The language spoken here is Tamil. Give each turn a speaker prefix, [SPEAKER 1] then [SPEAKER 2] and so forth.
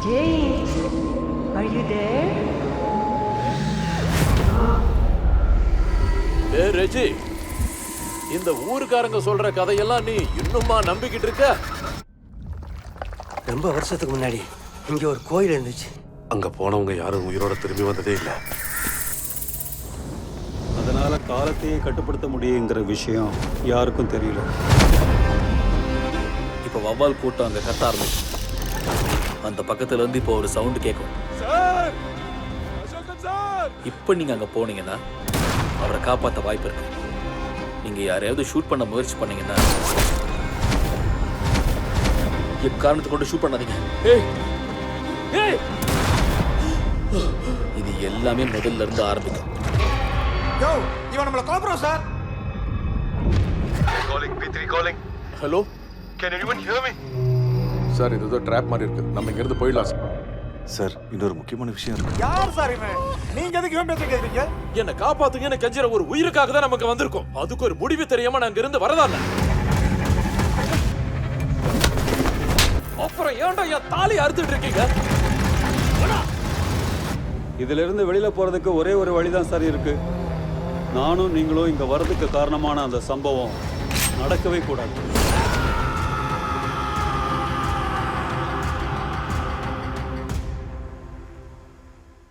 [SPEAKER 1] James, are you there?
[SPEAKER 2] Reji, இந்த ஊருக்காரங்க சொல்ற கதையெல்லாம் நீ இன்னுமா நம்பிக்கிட்டு இருக்க?
[SPEAKER 3] ரொம்ப வருஷத்துக்கு முன்னாடி இங்க ஒரு கோயில் இருந்துச்சு.
[SPEAKER 4] அங்க போனவங்க யாரும் உயிரோட திரும்பி வந்ததே இல்லை.
[SPEAKER 5] அதனால காலத்தையே கட்டுப்படுத்த முடியுங்கிற விஷயம் யாருக்கும் தெரியல.
[SPEAKER 6] இப்போ வவ்வால் கூட்டம் அங்க கத்த ஆரம்பிச்சு. அந்த பக்கத்துல இருந்து இப்போ ஒரு சவுண்ட் கேட்கும். இப்போ நீங்க அங்க போனீங்கன்னா அவரை காப்பாற்ற வாய்ப்பு இருக்கு. நீங்க யாரையாவது ஷூட் பண்ண முயற்சி பண்ணீங்கன்னா எக்காரணத்தை கொண்டு ஷூட் பண்ணாதீங்க. இது எல்லாமே முதல்ல இருந்து ஆரம்பிக்கும்.
[SPEAKER 7] இவன் நம்மள காப்பறோம் sir.
[SPEAKER 4] Calling P3 calling.
[SPEAKER 2] Hello,
[SPEAKER 4] Can anyone hear me?
[SPEAKER 8] Sir, இது ஏதோ ட்ராப் மாதிரி இருக்கு. நம்ம இங்க இருந்து போயிடலாம் சார்.
[SPEAKER 4] சார், இன்னொரு முக்கியமான விஷயம் இருக்கு.
[SPEAKER 7] யார் சார் இவன்? நீங்க எதுக்கு இவன் பேச்ச கேக்குறீங்க?
[SPEAKER 2] என்ன காப்பாத்துங்கன்னு கெஞ்சிற ஒரு உயிருக்காக தான் நமக்கு வந்திருக்கோம். அதுக்கு ஒரு முடிவு தெரியாம நாங்க இருந்து வரதா இல்ல. அப்புறம் ஏன்டா என் தாலி அறுத்துட்டு இருக்கீங்க?
[SPEAKER 5] இதுல இருந்து வெளியில போறதுக்கு ஒரே ஒரு வழிதான் சார் இருக்கு. நானும் நீங்களும் இங்க வரதுக்கு காரணமான அந்த சம்பவம் நடக்கவே கூடாது.